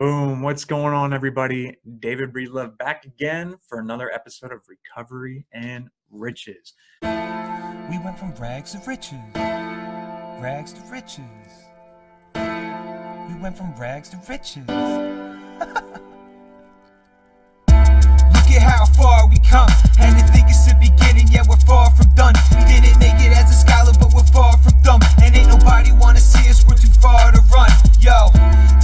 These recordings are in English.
Boom, what's going on, everybody? David Breedlove back again for another episode of Recovery and Riches. We went from rags to riches, rags to riches. We went from rags to riches. Look at how far we come, and to think it's the beginning, yet we're far from done. We didn't make it as a scholar, but we're far from dumb. And ain't nobody wanna see us, we're too far to run. Yo,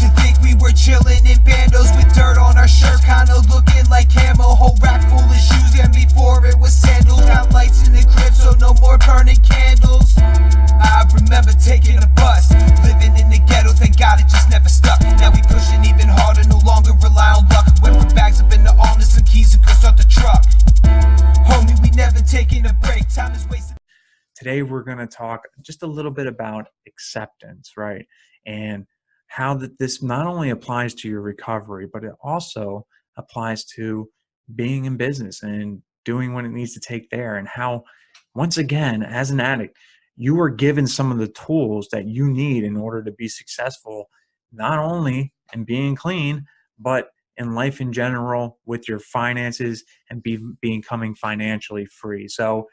to think we were chilling in bandos with dirt on our shirts, kinda looking like camo. Whole rack full of shoes, and before it was sandals. Got lights in the crib, so no more burning candles. I remember taking a bus, living in the ghetto, thank God it just never stuck. Now we pushing even harder, no longer rely on luck. Went from bags up in the arm to some keys and go start the truck. Homie, we never taking a break, time is wasted. Today, we're going to talk just a little bit about acceptance, right? And how that this not only applies to your recovery, but it also applies to being in business and doing what it needs to take there. And how, once again, as an addict, you are given some of the tools that you need in order to be successful, not only in being clean, but in life in general with your finances and becoming financially free. So,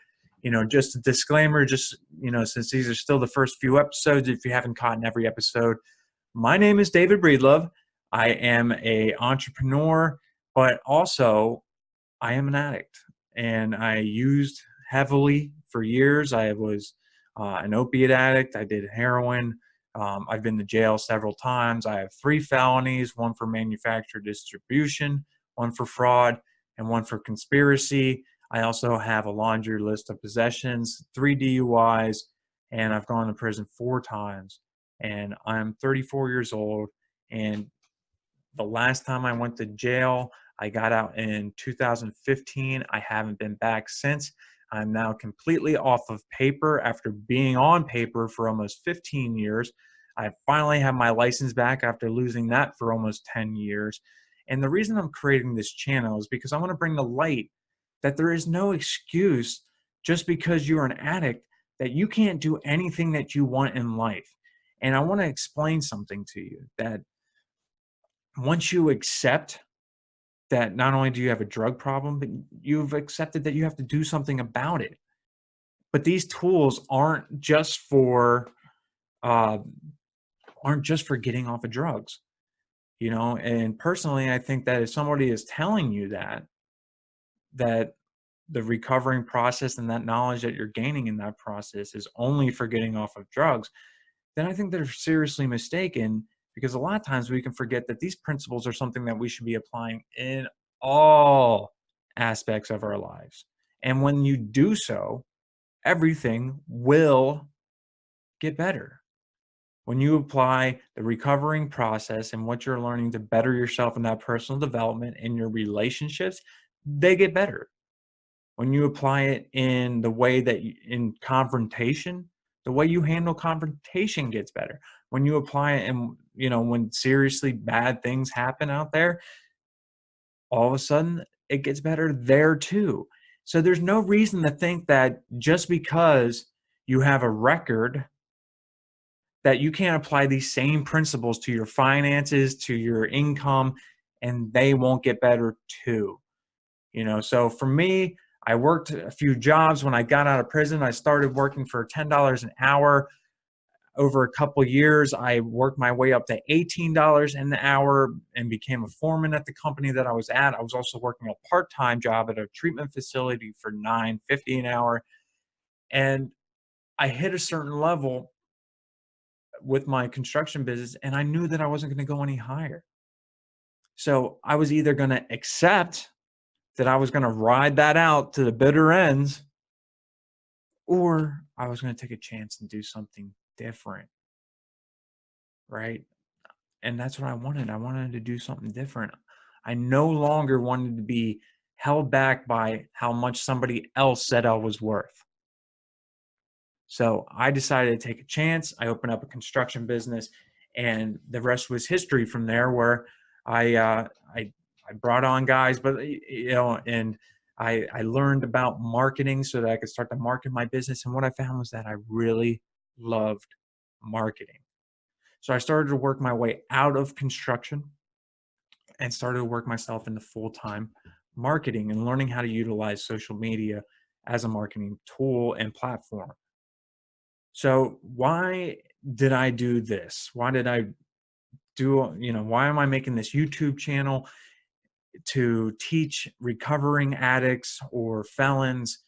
just a disclaimer, since these are still the first few episodes, if you haven't caught in every episode, my name is David Breedlove. I am an entrepreneur, but also I am an addict, and I used heavily for years. I was an opiate addict. I did heroin. I've been to jail several times. I have 3 felonies, one for manufacture distribution, one for fraud, and one for conspiracy. I also have a laundry list of possessions, 3 DUIs, and I've gone to prison 4 times. And I'm 34 years old. And the last time I went to jail, I got out in 2015. I haven't been back since. I'm now completely off of paper after being on paper for almost 15 years. I finally have my license back after losing that for almost 10 years. And the reason I'm creating this channel is because I want to bring to light that there is no excuse just because you're an addict that you can't do anything that you want in life. And I want to explain something to you that once you accept that not only do you have a drug problem, but you've accepted that you have to do something about it. But these tools uh, aren't just for getting off of drugs, And personally, I think that if somebody is telling you that the recovering process and that knowledge that you're gaining in that process is only for getting off of drugs, then I think they're seriously mistaken, because a lot of times we can forget that these principles are something that we should be applying in all aspects of our lives. And when you do so, everything will get better. When you apply the recovering process and what you're learning to better yourself in that personal development in your relationships, they get better. When you apply it in the way that in confrontation, the way you handle confrontation gets better. When you apply it and, when seriously bad things happen out there, all of a sudden it gets better there too. So there's no reason to think that just because you have a record that you can't apply these same principles to your finances, to your income, and they won't get better too. So for me, I worked a few jobs. When I got out of prison, I started working for $10 an hour. Over a couple of years, I worked my way up to $18 an hour and became a foreman at the company that I was at. I was also working a part-time job at a treatment facility for $9.50 an hour. And I hit a certain level with my construction business, and I knew that I wasn't going to go any higher. So I was either going to accept that I was going to ride that out to the bitter ends, or I was going to take a chance and do something different, right? And that's what I wanted. I wanted to do something different. I no longer wanted to be held back by how much somebody else said I was worth. So I decided to take a chance. I opened up a construction business, and the rest was history from there, where I brought on guys, but and I learned about marketing so that I could start to market my business. And what I found was that I really loved marketing. So I started to work my way out of construction, and started to work myself into full-time marketing and learning how to utilize social media as a marketing tool and platform. So why did I do this? Why did I do, why am I making this YouTube channel to teach recovering addicts or felons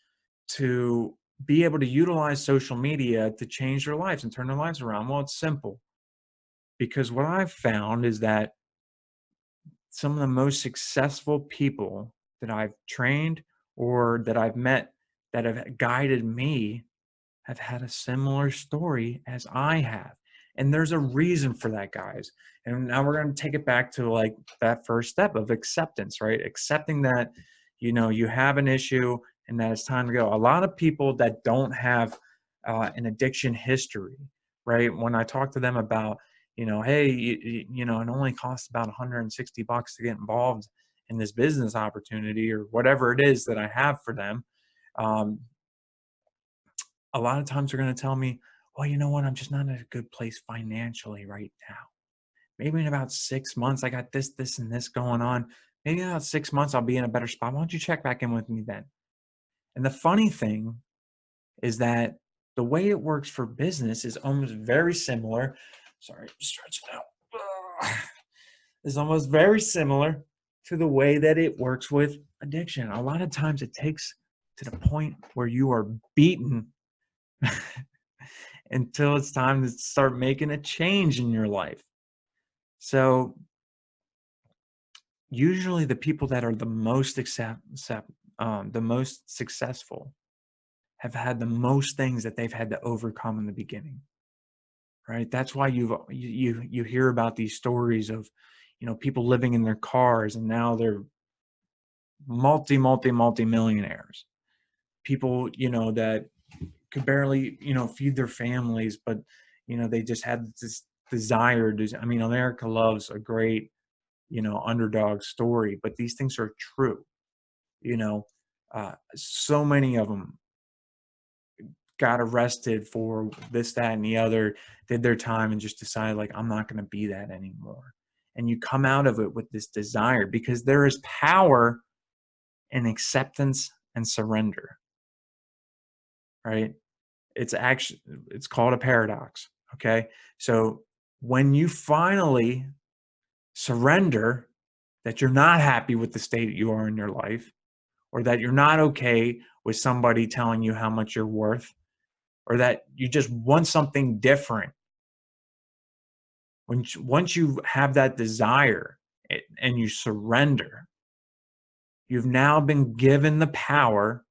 to be able to utilize social media to change their lives and turn their lives around? Well, it's simple, because what I've found is that some of the most successful people that I've trained or that I've met that have guided me have had a similar story as I have. And there's a reason for that, guys. And now we're going to take it back to like that first step of acceptance, right? Accepting that, you have an issue and that it's time to go. A lot of people that don't have an addiction history, right? When I talk to them about, hey, it only costs about $160 to get involved in this business opportunity or whatever it is that I have for them. A lot of times they're going to tell me, well, you know what? I'm just not in a good place financially right now. Maybe in about 6 months, I got this, this, and this going on. Maybe in about 6 months, I'll be in a better spot. Why don't you check back in with me then? And the funny thing is that the way it works for business is almost very similar. Sorry, stretch it out. Is almost very similar to the way that it works with addiction. A lot of times it takes to the point where you are beaten until it's time to start making a change in your life. So usually the people that are the most the most successful have had the most things that they've had to overcome in the beginning, right? That's why you hear about these stories of, people living in their cars and now they're multi millionaires. People, that could barely, feed their families, but, they just had this desire to, America loves a great, underdog story, but these things are true. So many of them got arrested for this, that, and the other, did their time and just decided like, I'm not going to be that anymore. And you come out of it with this desire because there is power in acceptance and surrender, right? It's called a paradox. Okay. So when you finally surrender that you're not happy with the state you are in your life, or that you're not okay with somebody telling you how much you're worth, or that you just want something different. Once you have that desire and you surrender, you've now been given the power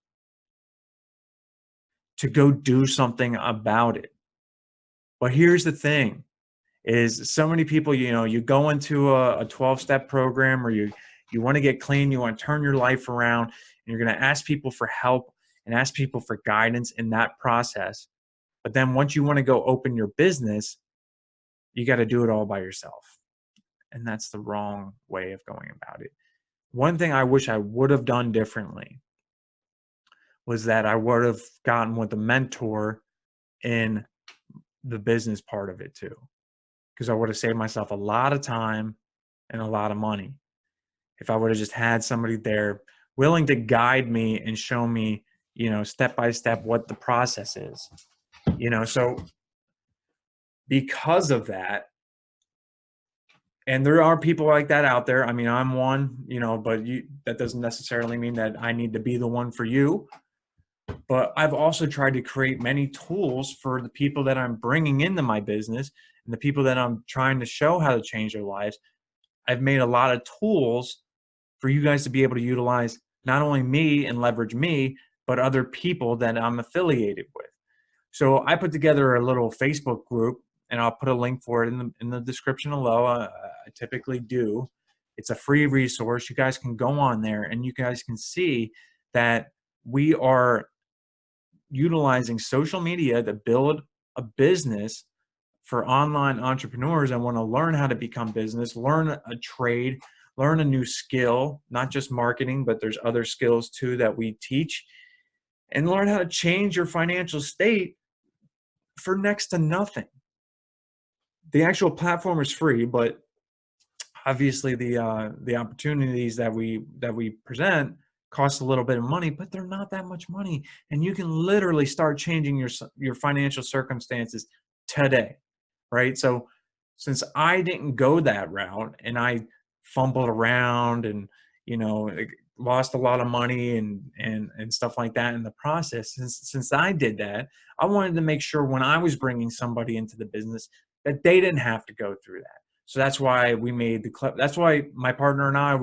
to go do something about it. But here's the thing is so many people, you go into a 12-step program or you want to get clean, you want to turn your life around, and you're going to ask people for help and ask people for guidance in that process. But then once you want to go open your business, you got to do it all by yourself. And that's the wrong way of going about it. One thing I wish I would have done differently was that I would have gotten with a mentor in the business part of it too, because I would have saved myself a lot of time and a lot of money if I would have just had somebody there willing to guide me and show me, step by step what the process is. So because of that, and there are people like that out there. I'm one, but that doesn't necessarily mean that I need to be the one for you. But I've also tried to create many tools for the people that I'm bringing into my business and the people that I'm trying to show how to change their lives. I've made a lot of tools for you guys to be able to utilize not only me and leverage me, but other people that I'm affiliated with. So I put together a little Facebook group, and I'll put a link for it in the description below. I typically do. It's a free resource. You guys can go on there and you guys can see that we are utilizing social media to build a business for online entrepreneurs that want to learn how to become business, learn a trade, learn a new skill, not just marketing, but there's other skills too that we teach, and learn how to change your financial state for next to nothing. The actual platform is free, but obviously the opportunities that we present cost a little bit of money, but they're not that much money, and you can literally start changing your financial circumstances today, right? So since I didn't go that route and I fumbled around and like, lost a lot of money and stuff like that in the process, since I did that, I wanted to make sure when I was bringing somebody into the business that they didn't have to go through that. So that's why we made that's why my partner and I,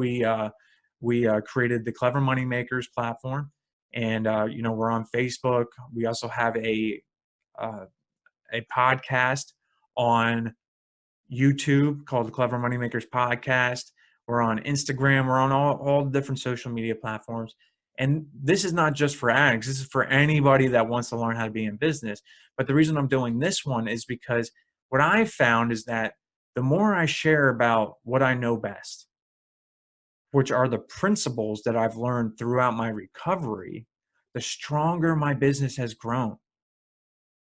we created the Clever Money Makers platform, and we're on Facebook. We also have uh, a podcast on YouTube called the Clever Money Makers Podcast. We're on Instagram. We're on all different social media platforms. And this is not just for addicts. This is for anybody that wants to learn how to be in business. But the reason I'm doing this one is because what I found is that the more I share about what I know best, which are the principles that I've learned throughout my recovery, the stronger my business has grown.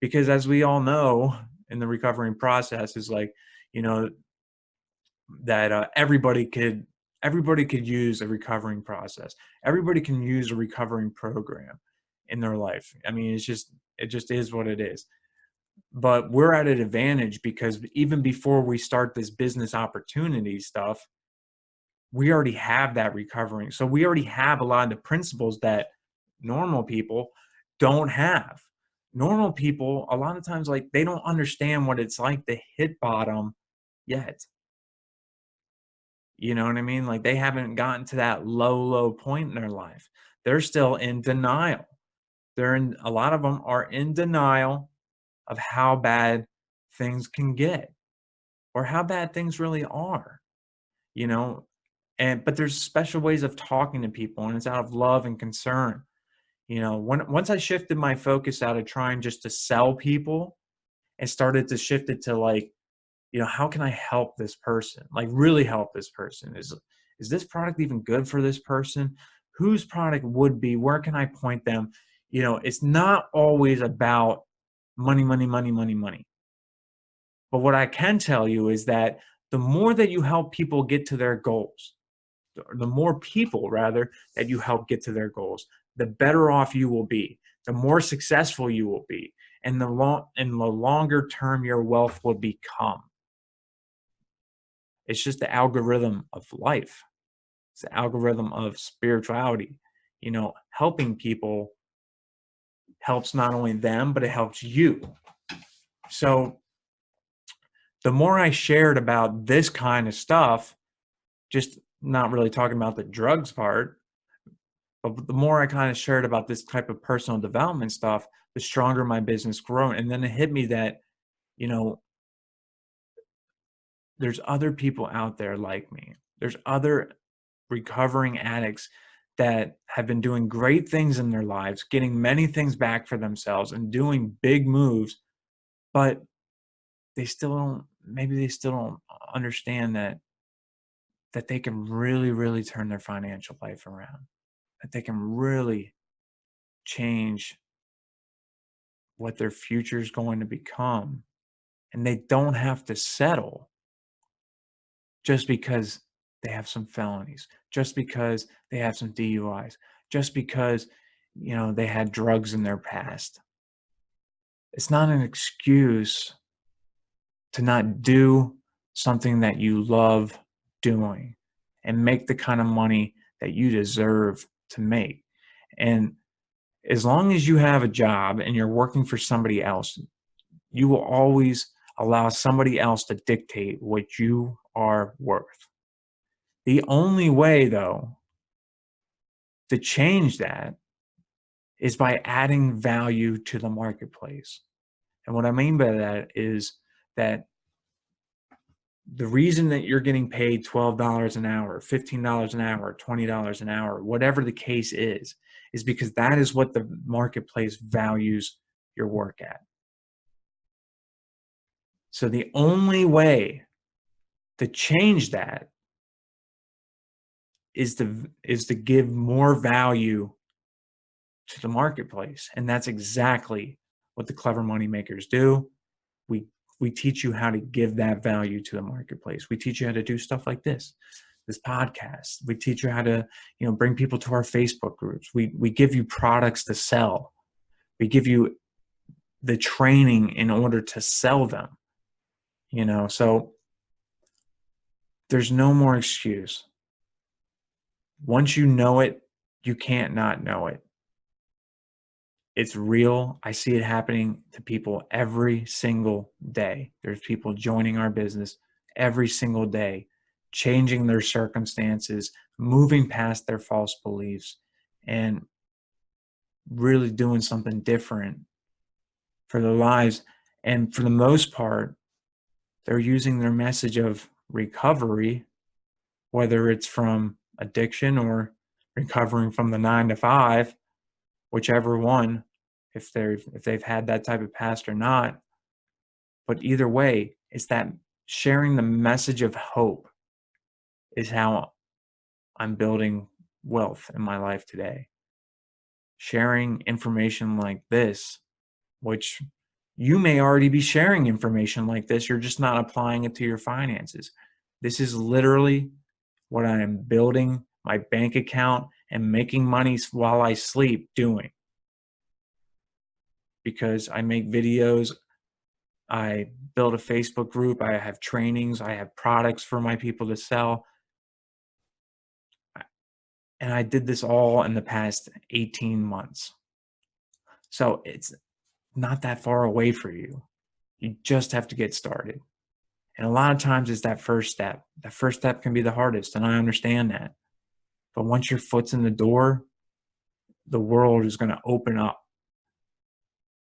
Because as we all know, in the recovering process is like, you know, that everybody could use a recovering process. Everybody can use a recovering program in their life. I mean, it just is what it is. But we're at an advantage because even before we start this business opportunity stuff, we already have that recovering. So we already have a lot of the principles that normal people don't have. Normal people, a lot of times, like, they don't understand what it's like to hit bottom yet. You know what I mean? Like, they haven't gotten to that low point in their life. They're still in denial. A lot of them are in denial of how bad things can get or how bad things really are, you know? But there's special ways of talking to people, and it's out of love and concern. Once I shifted my focus out of trying just to sell people and started to shift it to, like, how can I help this person? Like, really help this person? Is this product even good for this person? Whose product would be? Where can I point them? It's not always about money, money, money, money, money. But what I can tell you is that the more that you help people get to their goals, the more people, rather, that you help get to their goals, the better off you will be, the more successful you will be, and the longer term your wealth will become. It's just the algorithm of life. It's the algorithm of spirituality. Helping people helps not only them, but it helps you. So the more I shared about this kind of stuff, just not really talking about the drugs part, but the more I kind of shared about this type of personal development stuff, the stronger my business grew. And then it hit me that, there's other people out there like me. There's other recovering addicts that have been doing great things in their lives, getting many things back for themselves and doing big moves, but they still don't understand that they can really, really turn their financial life around, that they can really change what their future is going to become. And they don't have to settle just because they have some felonies, just because they have some DUIs, just because, they had drugs in their past. It's not an excuse to not do something that you love doing and make the kind of money that you deserve to make. And as long as you have a job and you're working for somebody else, you will always allow somebody else to dictate what you are worth. The only way, though, to change that is by adding value to the marketplace. And what I mean by that is that the reason that you're getting paid $12 an hour, $15 an hour, $20 an hour, whatever the case is because that is what the marketplace values your work at. So the only way to change that is to give more value to the marketplace. And that's exactly what the Clever Money Makers do. We we teach you how to give that value to the marketplace. We teach you how to do stuff like this podcast. We teach you how to, bring people to our Facebook groups. We give you products to sell. We give you the training in order to sell them, so there's no more excuse. Once you know it, you can't not know it. It's real. I see it happening to people every single day. There's people joining our business every single day, changing their circumstances, moving past their false beliefs, and really doing something different for their lives. And for the most part, they're using their message of recovery, whether it's from addiction or recovering from the 9 to 5, whichever one, if they've had that type of past or not. But either way, it's that sharing the message of hope is how I'm building wealth in my life today. Sharing information like this, which you may already be sharing information like this, you're just not applying it to your finances. This is literally what I am building my bank account and making money while I sleep doing. Because I make videos, I build a Facebook group, I have trainings, I have products for my people to sell. And I did this all in the past 18 months. So it's not that far away for you. You just have to get started. And a lot of times it's that first step. That first step can be the hardest, and I understand that. But once your foot's in the door, the world is going to open up.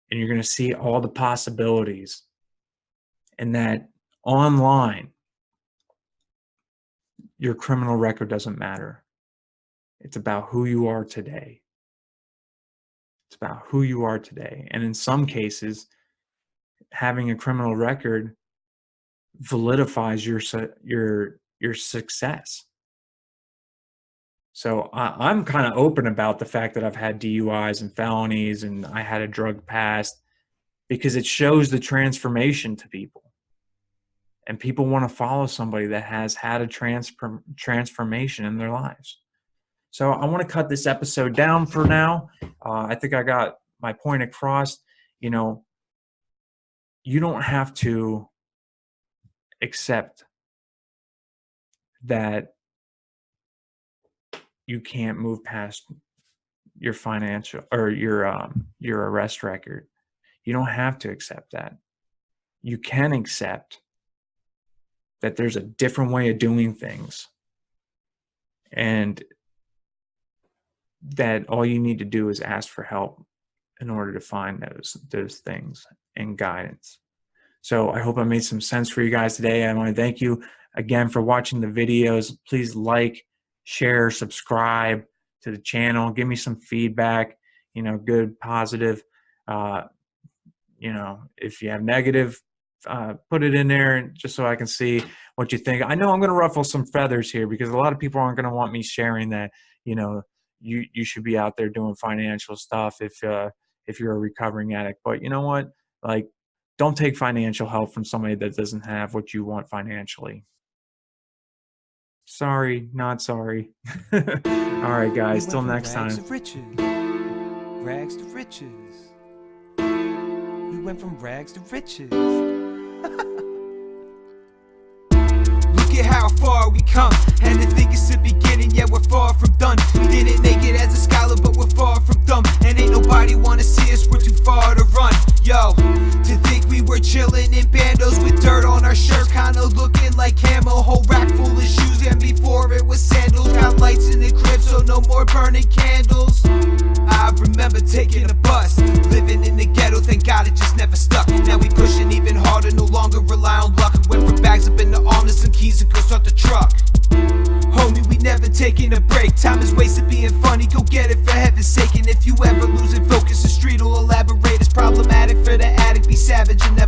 And you're going to see all the possibilities. And that online, your criminal record doesn't matter. It's about who you are today. It's about who you are today. And in some cases, having a criminal record validifies your success. So I'm kind of open about the fact that I've had DUIs and felonies and I had a drug past, because it shows the transformation to people. And people want to follow somebody that has had a transformation in their lives. So I want to cut this episode down for now. I think I got my point across. You don't have to accept that you can't move past your financial or your arrest record. You don't have to accept that. You can accept that there's a different way of doing things, and that all you need to do is ask for help in order to find those things and guidance. So I hope I made some sense for you guys today. I want to thank you again for watching the videos. Please like, share, subscribe to the channel. Give me some feedback, good, positive. If you have negative, put it in there just so I can see what you think. I know I'm going to ruffle some feathers here, because a lot of people aren't going to want me sharing that, you should be out there doing financial stuff if you're a recovering addict. But you know what? Don't take financial help from somebody that doesn't have what you want financially. Sorry, not sorry. All right, guys. Till next time. Rags to riches. We went from rags to riches. Look at how far we come, and to think it's the beginning, yeah, we're far from done. We didn't make it as a scholar, but we're far from dumb. And ain't nobody wanna see us, we're too far to run. Yo, to think we were chilling in bandos with dirt on our shirts, kinda looking like camo. Whole rack full of shoes, and before it was sandals. Got lights in the crib, so no more burning candles. I remember taking a bus, living in the ghetto, thank God it just never stuck. Now we pushing even harder, no longer rely on luck. Went from bags up in the arm to some keys and go start the truck. Homie, we never taking a break. Time is wasted being funny, go get it for heaven's sake. And if you ever losing focus, the street will elaborate. It's problematic for the addict, be savage and